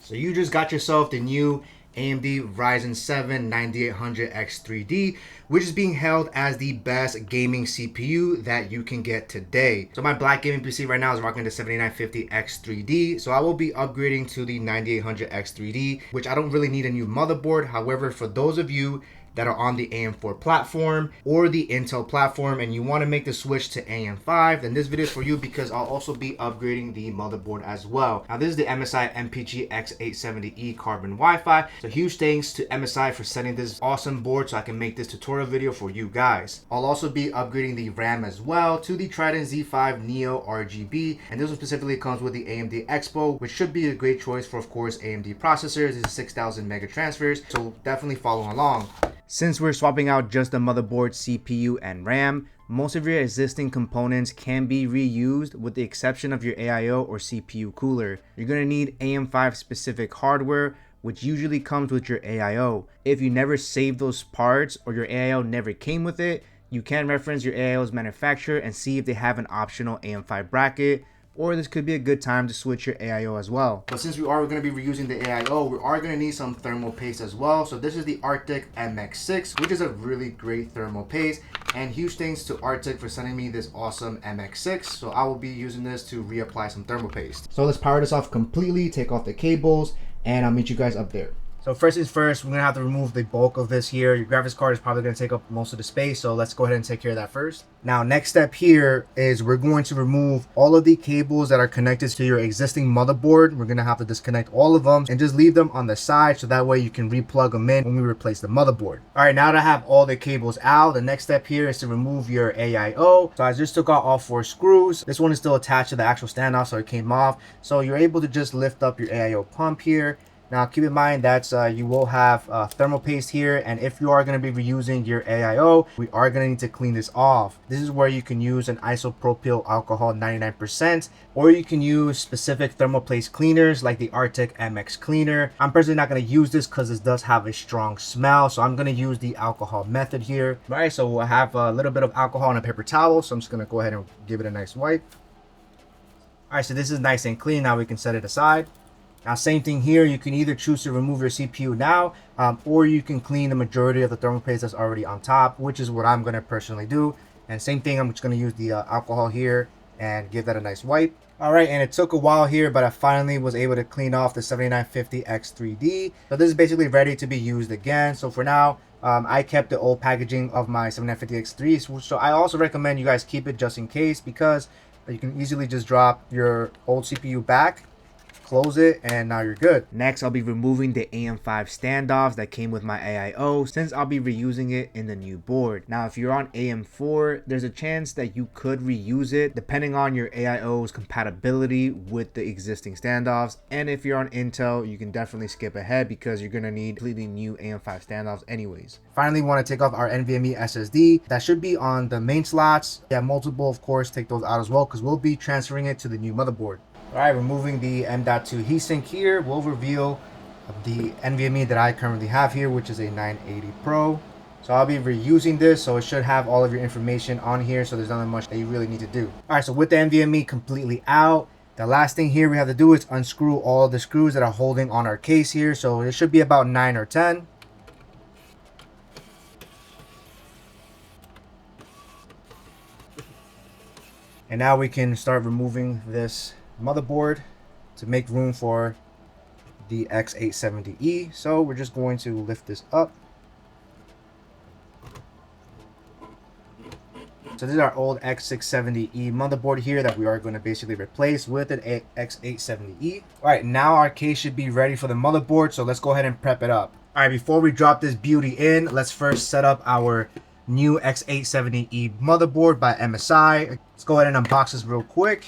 So you just got yourself the new AMD Ryzen 7 9800X3D, which is being held as the best gaming CPU that you can get today. So my black gaming PC right now is rocking the 7950X3D, so I will be upgrading to the 9800X3D, which I don't really need a new motherboard. However, for those of you that are on the AM4 platform or the Intel platform and you want to make the switch to AM5, then this video is for you, because I'll also be upgrading the motherboard as well. Now this is the MSI X870E Carbon Wi-Fi, so huge thanks to MSI for sending this awesome board so I can make this tutorial video for you guys. I'll also be upgrading the RAM as well to the Trident Z5 Neo RGB, and this one specifically comes with the AMD Expo, which should be a great choice for, of course, AMD processors. This is 6000 mega transfers, so definitely follow along. Since we're swapping out just the motherboard, CPU, and RAM, most of your existing components can be reused with the exception of your AIO or CPU cooler. You're going to need AM5 specific hardware, which usually comes with your AIO. If you never saved those parts or your AIO never came with it, you can reference your AIO's manufacturer and see if they have an optional AM5 bracket, or this could be a good time to switch your AIO as well. But since we are going to be reusing the AIO, we are going to need some thermal paste as well. So this is the Arctic MX6, which is a really great thermal paste. And huge thanks to Arctic for sending me this awesome MX6. So I will be using this to reapply some thermal paste. So let's power this off completely, take off the cables, and I'll meet you guys up there. So first things first, we're going to have to remove the bulk of this here. Your graphics card is probably going to take up most of the space, so let's go ahead and take care of that first. Now, next step here is we're going to remove all of the cables that are connected to your existing motherboard. We're going to have to disconnect all of them and just leave them on the side, so that way you can replug them in when we replace the motherboard. All right, now that I have all the cables out, the next step here is to remove your AIO. So I just took out all 4 screws. This one is still attached to the actual standoff, so it came off. So you're able to just lift up your AIO pump here. Now keep in mind that you will have thermal paste here, and if you are going to be reusing your AIO, we are going to need to clean this off. This is where you can use an isopropyl alcohol 99%, or you can use specific thermal paste cleaners like the Arctic MX cleaner. I'm personally not going to use this because this does have a strong smell, so I'm going to use the alcohol method here. All right, so we'll have a little bit of alcohol on a paper towel, so I'm just going to go ahead and give it a nice wipe. All right, so this is nice and clean. Now we can set it aside. Now, same thing here. You can either choose to remove your CPU now, or you can clean the majority of the thermal paste that's already on top, which is what I'm going to personally do. And same thing, I'm just going to use the alcohol here and give that a nice wipe. All right, and it took a while here, but I finally was able to clean off the 7950X3D. So this is basically ready to be used again. So for now, I kept the old packaging of my 7950X3. So I also recommend you guys keep it just in case, because you can easily just drop your old CPU back, close it, and now you're good. Next, I'll be removing the AM5 standoffs that came with my AIO, since I'll be reusing it in the new board. Now, if you're on AM4, there's a chance that you could reuse it depending on your AIO's compatibility with the existing standoffs. And if you're on Intel, you can definitely skip ahead because you're going to need completely new AM5 standoffs anyways. Finally, we want to take off our NVMe SSD. That should be on the main slots. Yeah, multiple, of course, take those out as well, because we'll be transferring it to the new motherboard. All right, removing the M.2 heatsink here will reveal the NVMe that I currently have here, which is a 980 Pro. So I'll be reusing this, so it should have all of your information on here, so there's nothing much that you really need to do. All right, so with the NVMe completely out, the last thing here we have to do is unscrew all the screws that are holding on our case here. So it should be about 9 or 10. And now we can start removing this motherboard to make room for the X870E. So we're just going to lift this up. So this is our old X670E motherboard here that we are going to basically replace with an X870E. All right, now our case should be ready for the motherboard, so let's go ahead and prep it up. All right, before we drop this beauty in, let's first set up our new X870E motherboard by MSI. Let's go ahead and unbox this real quick.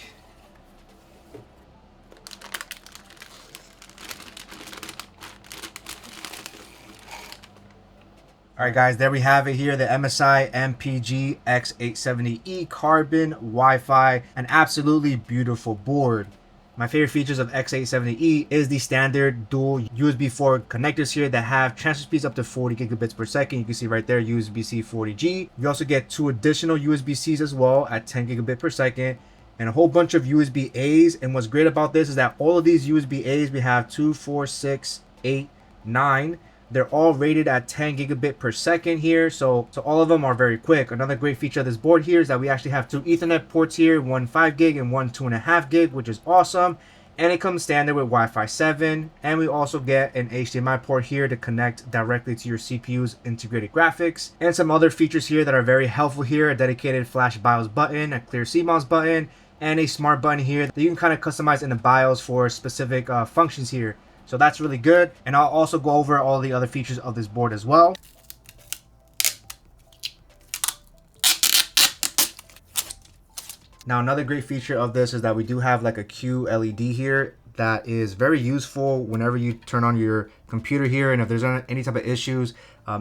Alright guys, there we have it here, the MSI MPG X870E Carbon Wi-Fi, an absolutely beautiful board. My favorite features of X870E is the standard dual USB 4 connectors here that have transfer speeds up to 40 gigabits per second. You can see right there, USB-C 40G. You also get 2 additional USB-Cs as well at 10 gigabit per second. and a whole bunch of USB A's. And what's great about this is that all of these USB A's, we have 2, 4, 6, 8, 9. They're all rated at 10 gigabit per second here, so all of them are very quick. Another great feature of this board here is that we actually have 2 Ethernet ports here, one 5 gig and one 2.5 gig, which is awesome. And it comes standard with Wi-Fi 7, and we also get an HDMI port here to connect directly to your CPU's integrated graphics. And some other features here that are very helpful here: a dedicated flash BIOS button, a clear CMOS button, and a smart button here that you can kind of customize in the BIOS for specific functions here. So that's really good. And I'll also go over all the other features of this board as well. Now, another great feature of this is that we do have like a Q LED here that is very useful whenever you turn on your computer here, and if there's any type of issues,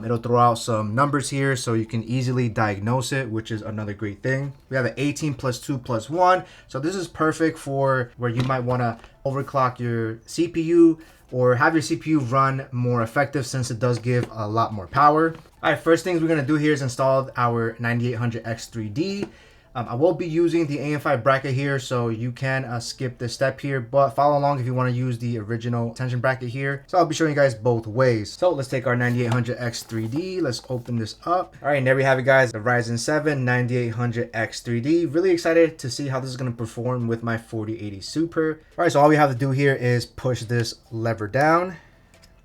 it'll throw out some numbers here so you can easily diagnose it, which is another great thing. We have an 18+2+1, so this is perfect for where you might want to overclock your CPU or have your CPU run more effective, since it does give a lot more power. All right, first things we're going to do here is install our 9800X3D. I will be using the AM5 bracket here, so you can skip this step here, but follow along if you want to use the original tension bracket here. So I'll be showing you guys both ways. So let's take our 9800X3D. Let's open this up. All right, and there we have it, guys. The Ryzen 7 9800X3D. Really excited to see how this is going to perform with my 4080 Super. All right, so all we have to do here is push this lever down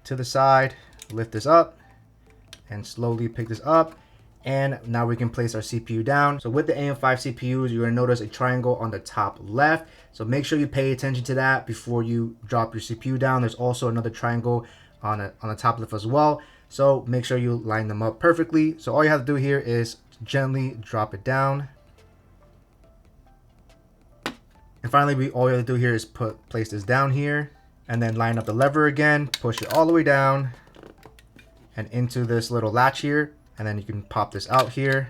to the side, lift this up, and slowly pick this up. And now we can place our CPU down. So with the AM5 CPUs, you're gonna notice a triangle on the top left. So make sure you pay attention to that before you drop your CPU down. There's also another triangle on the top left as well. So make sure you line them up perfectly. So all you have to do here is gently drop it down. And finally, all you have to do here is place this down here, and then line up the lever again, push it all the way down and into this little latch here. And then you can pop this out here,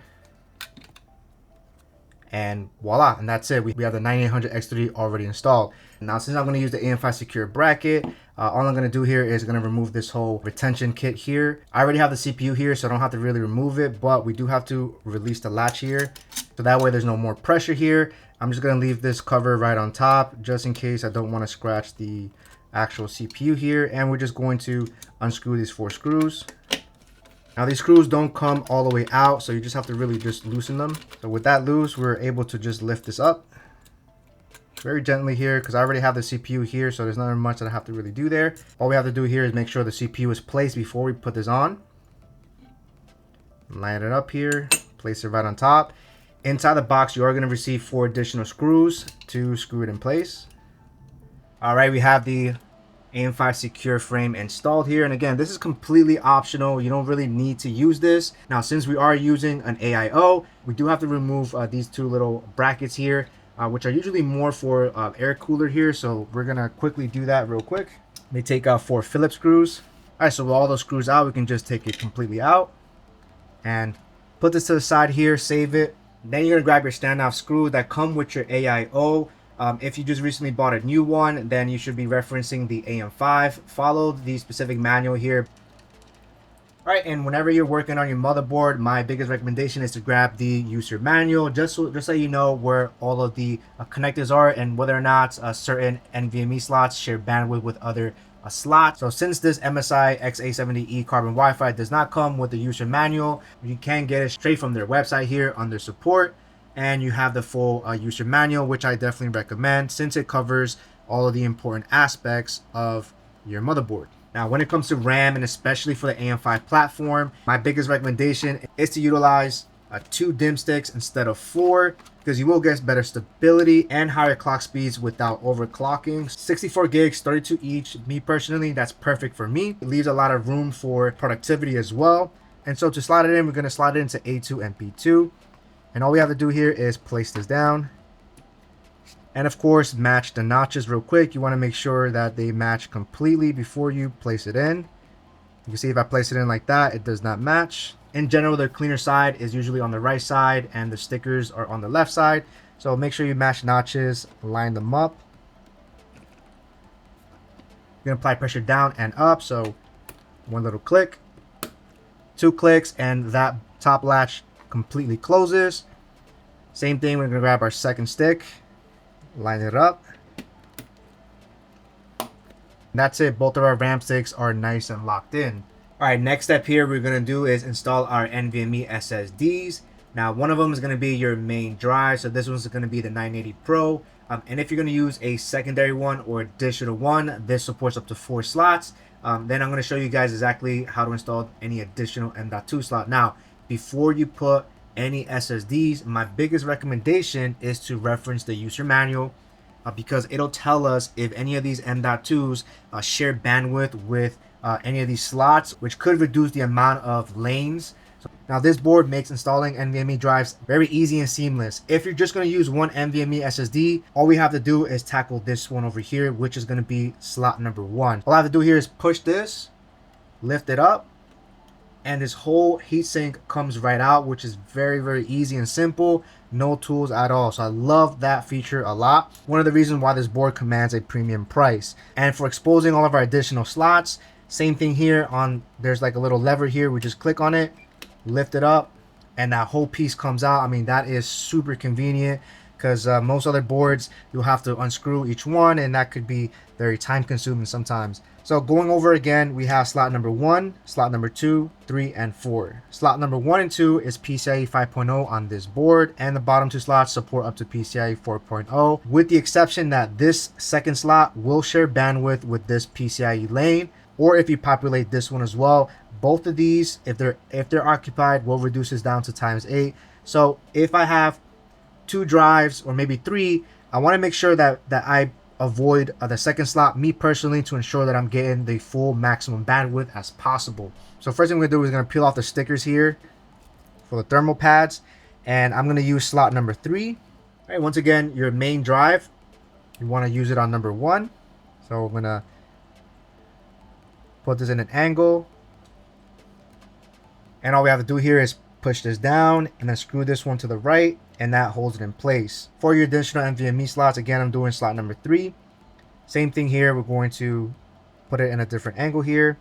and voila, and that's it. We have the 9800X3D already installed. Now, since I'm going to use the AM5 secure bracket, all I'm going to do here is going to remove this whole retention kit here. I already have the CPU here, so I don't have to really remove it, but we do have to release the latch here, so that way there's no more pressure here. I'm just going to leave this cover right on top, just in case I don't want to scratch the actual CPU here. And we're just going to unscrew these 4 screws. Now, these screws don't come all the way out, so you just have to really just loosen them. So with that loose, we're able to just lift this up very gently here, because I already have the CPU here, so there's not much that I have to really do there. All we have to do here is make sure the CPU is placed before we put this on. Line it up here, place it right on top. Inside the box, you are going to receive 4 additional screws to screw it in place. All right, we have the AM5 secure frame installed here, and again, this is completely optional. You don't really need to use this. Now, since we are using an AIO, we do have to remove these 2 little brackets here, which are usually more for air cooler here, so we're gonna quickly do that real quick. Let me take out 4 Phillips screws. All right, so with all those screws out, we can just take it completely out and put this to the side here, save it. Then you're gonna grab your standoff screw that come with your AIO. If you just recently bought a new one, then you should be referencing the AM5. Follow the specific manual here. All right, and whenever you're working on your motherboard, my biggest recommendation is to grab the user manual, just so you know where all of the connectors are and whether or not certain NVMe slots share bandwidth with other slots. So since this MSI X870E Carbon WIFI does not come with the user manual, you can get it straight from their website here under support. And you have the full user manual, which I definitely recommend, since it covers all of the important aspects of your motherboard. Now, when it comes to RAM, and especially for the AM5 platform, my biggest recommendation is to utilize 2 DIMM sticks instead of 4, because you will get better stability and higher clock speeds without overclocking. 64 gigs, 32 each. Me personally, that's perfect for me. It leaves a lot of room for productivity as well. And so to slide it in, we're going to slide it into A2 and B2. And all we have to do here is place this down. And of course, match the notches real quick. You want to make sure that they match completely before you place it in. You can see if I place it in like that, it does not match. In general, the cleaner side is usually on the right side and the stickers are on the left side. So make sure you match notches, line them up. You're going to apply pressure down and up. So 1 little click, 2 clicks, and that top latch completely closes. Same thing, we're going to grab our second stick, line it up. That's it. Both of our RAM sticks are nice and locked in. All right, next step here we're going to do is install our NVMe SSDs. Now, one of them is going to be your main drive. So this one's going to be the 980 Pro. And if you're going to use a secondary one or additional one, this supports up to 4 slots. Then I'm going to show you guys exactly how to install any additional M.2 slot. Now, before you put any SSDs, my biggest recommendation is to reference the user manual. Because it'll tell us if any of these M.2s share bandwidth with any of these slots, which could reduce the amount of lanes. So now this board makes installing NVMe drives very easy and seamless. If you're just going to use one NVMe SSD, all we have to do is tackle this one over here, which is going to be slot number 1. All I have to do here is push this, lift it up, and this whole heatsink comes right out, which is very, very easy and simple. No tools at all. So I love that feature a lot. One of the reasons why this board commands a premium price. And for exposing all of our additional slots, same thing here. There's like a little lever here. We just click on it, lift it up, and that whole piece comes out. I mean, that is super convenient, because most other boards you'll have to unscrew each one, and that could be very time consuming sometimes. So going over again, we have slot number 1, slot number 2, 3, and 4. Slot number 1 and 2 is PCIe 5.0 on this board, and the bottom 2 slots support up to PCIe 4.0, with the exception that this second slot will share bandwidth with this PCIe lane, or if you populate this one as well. Both of these, if they're occupied, will reduce this down to ×8. So if I have 2 drives or maybe 3, I want to make sure that I avoid the second slot, me personally, to ensure that I'm getting the full maximum bandwidth as possible. So first thing we're going to do is going to peel off the stickers here for the thermal pads, and I'm going to use slot number 3. All right, once again, your main drive, you want to use it on number 1. So I'm going to put this in an angle, and all we have to do here is push this down and then screw this one to the right, and that holds it in place. For your additional NVMe slots, again, I'm doing slot number 3. Same thing here. We're going to put it in a different angle here.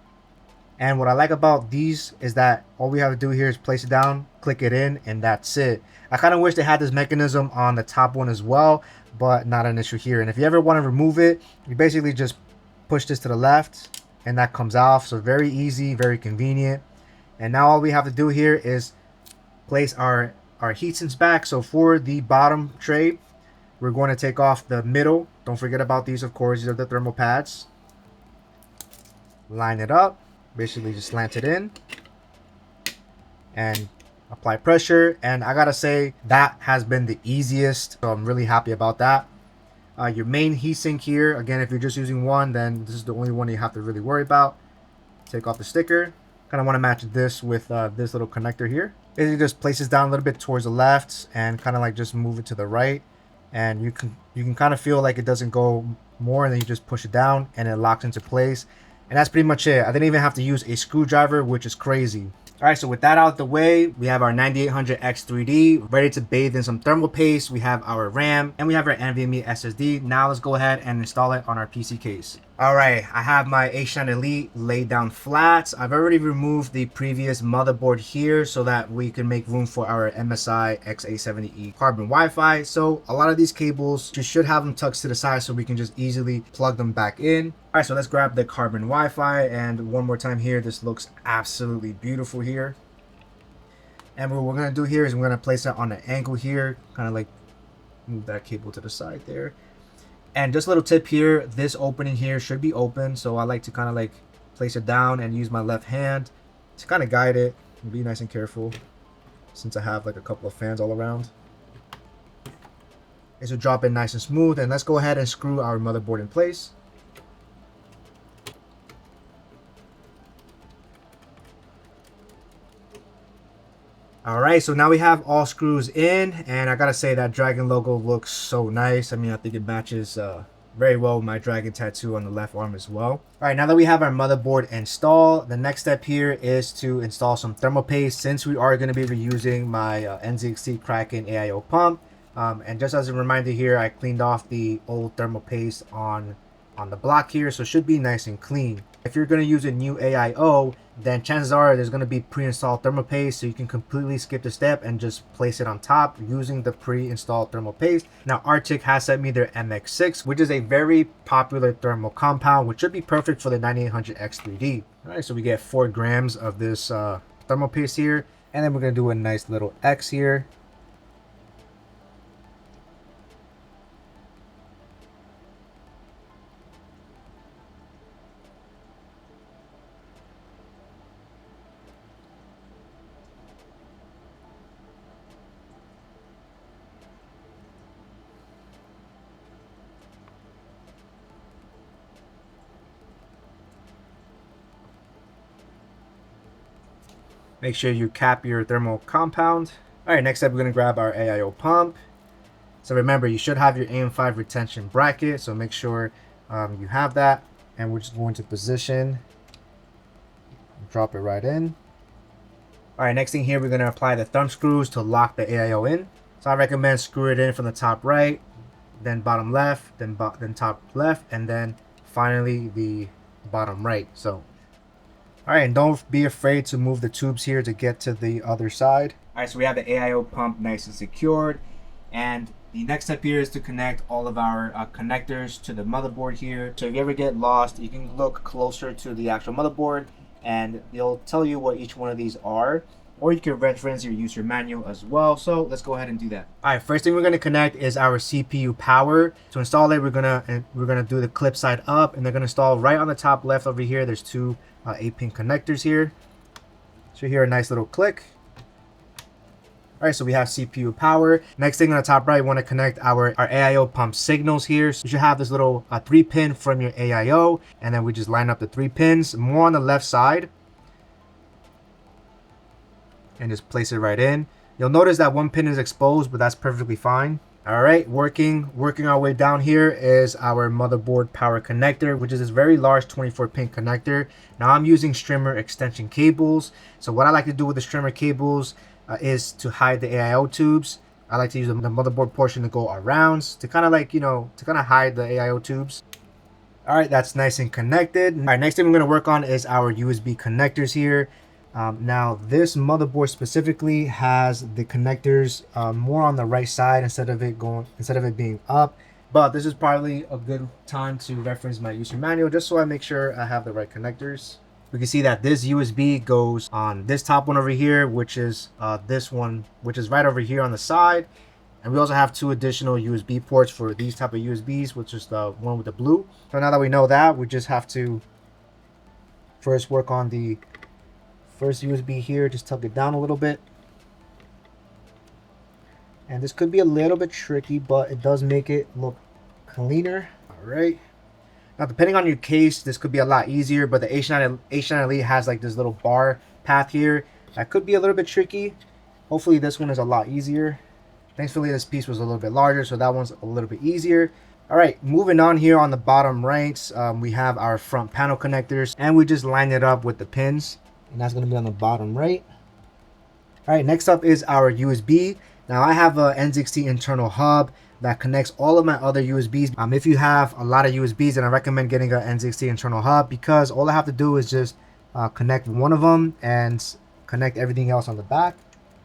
And what I like about these is that all we have to do here is place it down, click it in, and that's it. I kind of wish they had this mechanism on the top one as well, but not an issue here. And if you ever want to remove it, you basically just push this to the left and that comes off. So very easy, very convenient. And now all we have to do here is place our heatsinks back. So for the bottom tray, we're going to take off the middle. Don't forget about these, of course. These are the thermal pads. Line it up. Basically just slant it in. And apply pressure. And I gotta say, that has been the easiest. So I'm really happy about that. Your main heatsink here, again, if you're just using one, then this is the only one you have to really worry about. Take off the sticker. Kind of want to match this with this little connector here. Basically just place this down a little bit towards the left and kind of like just move it to the right, and you can kind of feel like it doesn't go more, and then you just push it down and it locks into place. And that's pretty much it. I didn't even have to use a screwdriver, which is crazy. All right, so with that out the way, we have our 9800X3D ready to bathe in some thermal paste. We have our RAM and we have our NVMe SSD. Now let's go ahead and install it on our PC case. All right, I have my H9 Elite laid down flat. I've already removed the previous motherboard here so that we can make room for our MSI X870E Carbon Wi-Fi. So a lot of these cables, you should have them tucked to the side so we can just easily plug them back in. All right, so let's grab the Carbon Wi-Fi, and one more time here, this looks absolutely beautiful here. And what we're gonna do here is we're gonna place it on an angle here, kind of like move that cable to the side there. And just a little tip here, this opening here should be open, so I like to kind of like place it down and use my left hand to kind of guide it and be nice and careful, since I have like a couple of fans all around. This will drop in nice and smooth, and let's go ahead and screw our motherboard in place. All right, so now we have all screws in, and I gotta say that Dragon logo looks so nice. I mean, I think it matches very well with my Dragon tattoo on the left arm as well. All right, now that we have our motherboard installed, the next step here is to install some thermal paste, since we are gonna be reusing my NZXT Kraken AIO pump. And just as a reminder here, I cleaned off the old thermal paste on on the block here, so it should be nice and clean. If you're going to use a new AIO, then chances are there's going to be pre-installed thermal paste, so you can completely skip the step and just place it on top using the pre-installed thermal paste. Now Arctic has sent me their MX6, which is a very popular thermal compound, which should be perfect for the 9800X3D. All right, so we get 4 grams of this thermal paste here, and then we're going to do a nice little X here. Make sure you cap your thermal compound. All right, next up we're gonna grab our AIO pump. So remember, you should have your AM5 retention bracket, so make sure you have that. And we're just going to position, drop it right in. All right, next thing here, we're gonna apply the thumb screws to lock the AIO in. So I recommend screw it in from the top right, then bottom left, then top left, and then finally the bottom right. So all right, and don't be afraid to move the tubes here to get to the other side. All right, so we have the AIO pump nice and secured. And the next step here is to connect all of our connectors to the motherboard here. So if you ever get lost, you can look closer to the actual motherboard and they'll tell you what each one of these are. Or you can reference your user manual as well. So let's go ahead and do that. All right, first thing we're gonna connect is our CPU power. To install it, we're gonna do the clip side up, and they're gonna install right on the top left over here. There's 2 8-pin connectors here. So you hear a nice little click. All right, so we have CPU power. Next thing on the top right, we want to connect our AIO pump signals here. So you should have this little 3-pin from your AIO, and then we just line up the 3 pins, more on the left side, and just place it right in. You'll notice that 1 pin is exposed, but that's perfectly fine. All right, working our way down here is our motherboard power connector, which is this very large 24-pin connector. Now I'm using Strimmer extension cables. So what I like to do with the Strimmer cables is to hide the AIO tubes. I like to use the motherboard portion to go around to kind of like, to kind of hide the AIO tubes. All right, that's nice and connected. All right, next thing we're going to work on is our USB connectors here. Now this motherboard specifically has the connectors more on the right side instead of it being up, but this is probably a good time to reference my user manual just so I make sure I have the right connectors. We can see that this USB goes on this top one over here, which is this one, which is right over here on the side. And we also have 2 additional USB ports for these type of USBs, which is the one with the blue. So now that we know that, we just have to first work on the first USB here. Just tuck it down a little bit. And this could be a little bit tricky, but it does make it look cleaner. All right. Now, depending on your case, this could be a lot easier, but the H9 Elite has like this little bar path here. That could be a little bit tricky. Hopefully this one is a lot easier. Thankfully, this piece was a little bit larger, so that one's a little bit easier. All right, moving on here on the bottom right, we have our front panel connectors, and we just line it up with the pins, and that's gonna be on the bottom right. All right, next up is our USB. Now I have a NZXT internal hub that connects all of my other USBs. If you have a lot of USBs, then I recommend getting an NZXT internal hub, because all I have to do is just connect one of them and connect everything else on the back.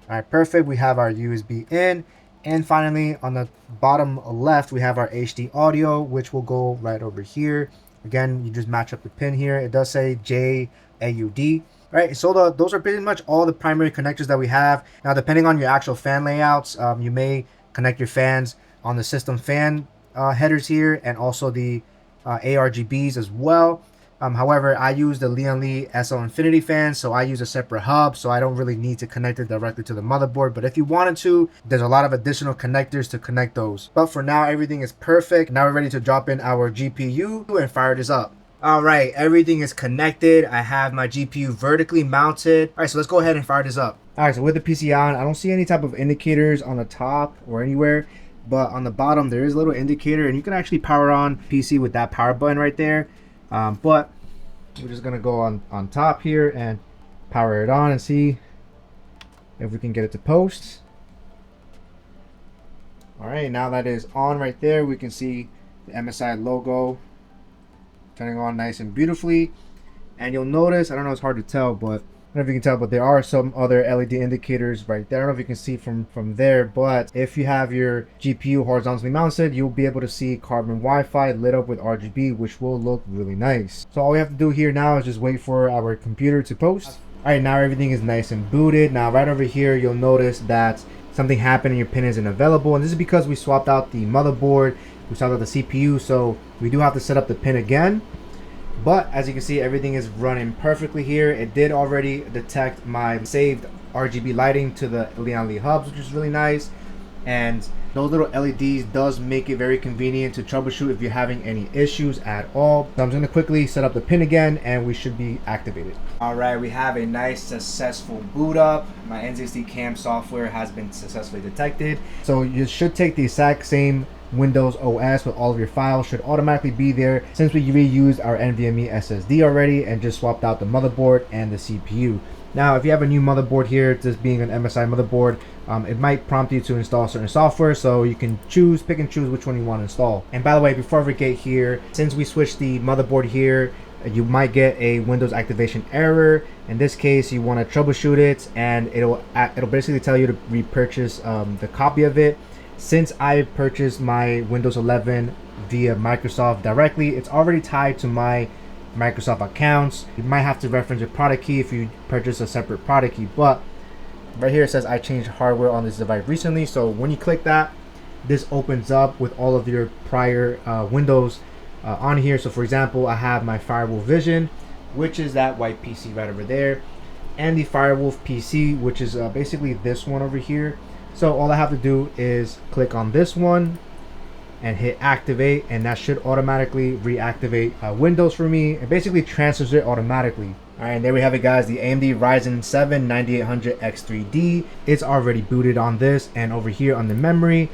All right, perfect. We have our USB in. And finally, on the bottom left, we have our HD audio, which will go right over here. Again, you just match up the pin here. It does say JAUD. All right, so those are pretty much all the primary connectors that we have. Now, depending on your actual fan layouts, you may connect your fans on the system fan headers here, and also the ARGBs as well. However, I use the Lian SL Infinity fan, so I use a separate hub, so I don't really need to connect it directly to the motherboard. But if you wanted to, there's a lot of additional connectors to connect those. But for now, everything is perfect. Now we're ready to drop in our GPU and fire this up. All right, everything is connected. I have my GPU vertically mounted. All right, so let's go ahead and fire this up. All right, so with the PC on, I don't see any type of indicators on the top or anywhere, but on the bottom, there is a little indicator, and you can actually power on PC with that power button right there. But we're just gonna go on top here and power it on and see if we can get it to post. All right, now that is on right there, we can see the MSI logo turning on nice and beautifully. And you'll notice, I don't know, it's hard to tell, but I don't know if you can tell, but there are some other LED indicators right there. I don't know if you can see from there, but if you have your GPU horizontally mounted, you'll be able to see Carbon Wi-Fi lit up with RGB, which will look really nice. So all we have to do here now is just wait for our computer to post. All right, now everything is nice and booted. Now right over here, you'll notice that something happened and your pin isn't available. And this is because we swapped out the motherboard, we swapped out the CPU, so we do have to set up the pin again. But as you can see, everything is running perfectly here. It did already detect my saved RGB lighting to the Lian hubs, which is really nice. And those little LEDs does make it very convenient to troubleshoot if you're having any issues at all. So I'm just gonna quickly set up the pin again and we should be activated. All right, we have a nice successful boot up. My NZXT cam software has been successfully detected. So you should take the exact same Windows OS with all of your files should automatically be there since we reused our NVMe SSD already and just swapped out the motherboard and the CPU. Now, if you have a new motherboard here, this being an MSI motherboard, it might prompt you to install certain software, so you can pick and choose which one you want to install. And by the way, before I forget here, since we switched the motherboard here, you might get a Windows activation error. In this case, you want to troubleshoot it, and it'll basically tell you to repurchase the copy of it. Since I purchased my Windows 11 via Microsoft directly, it's already tied to my Microsoft accounts. You might have to reference your product key if you purchase a separate product key, but right here it says I changed hardware on this device recently. So when you click that, this opens up with all of your prior Windows on here. So for example, I have my Firewolf Vision, which is that white PC right over there, and the Firewolf PC, which is basically this one over here. So all I have to do is click on this one and hit activate, and that should automatically reactivate Windows for me. It basically transfers it automatically. All right, and there we have it, guys. The AMD Ryzen 7 9800 X3D. It's already booted on this, and over here on the memory,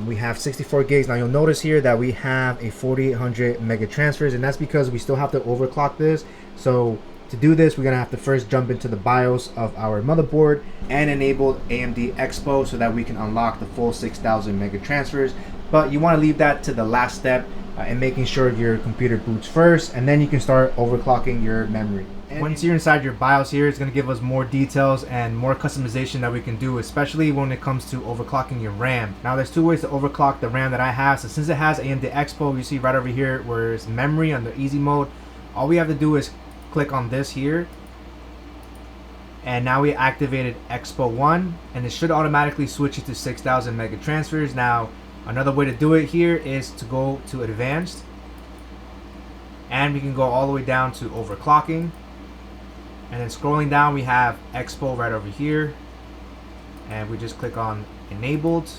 we have 64 gigs. Now you'll notice here that we have a 4800 mega transfers, and that's because we still have to overclock this. So to do this, we're gonna have to first jump into the BIOS of our motherboard and enable AMD Expo so that we can unlock the full 6000 mega transfers. But you want to leave that to the last step in making sure your computer boots first, and then you can start overclocking your memory. And once you're inside your BIOS here, it's going to give us more details and more customization that we can do, especially when it comes to overclocking your RAM. Now there's two ways to overclock the RAM that I have. So since it has AMD Expo, you see right over here where it's memory on the easy mode, all we have to do is click on this here, and now we activated Expo 1, and it should automatically switch it to 6000 mega transfers. Now another way to do it here is to go to advanced, and we can go all the way down to overclocking, and then scrolling down we have Expo right over here, and we just click on enabled.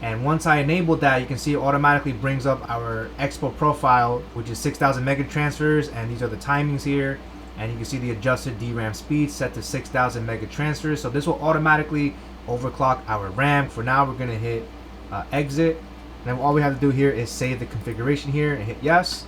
And once I enabled that, you can see it automatically brings up our Expo profile, which is 6000 mega transfers, and these are the timings here, and you can see the adjusted DRAM speed set to 6000 mega transfers. So this will automatically overclock our RAM. For now, we're going to hit exit, and then all we have to do here is save the configuration here and hit yes,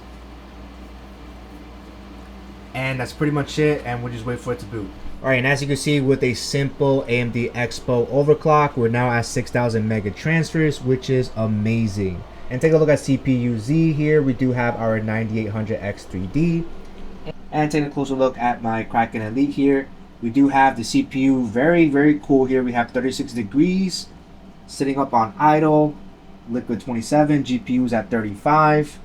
and that's pretty much it, and we'll just wait for it to boot. Alright, and as you can see, with a simple AMD Expo overclock, we're now at 6000 mega transfers, which is amazing. And take a look at CPU Z here. We do have our 9800 X3D, and take a closer look at my Kraken Elite here. We do have the CPU very cool here. We have 36 degrees sitting up on idle, liquid 27, GPU's at 35.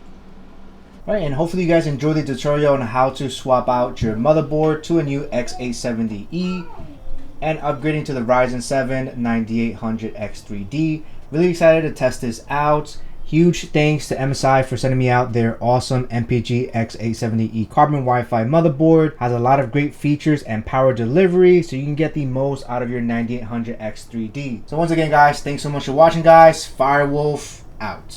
Alright, and hopefully you guys enjoyed the tutorial on how to swap out your motherboard to a new X870E and upgrading to the Ryzen 7 9800 X3D. Really excited to test this out. Huge thanks to MSI for sending me out their awesome MPG X870E Carbon Wi-Fi motherboard. Has a lot of great features and power delivery, so you can get the most out of your 9800 X3D. So once again, guys, thanks so much for watching, guys. Firewolf out.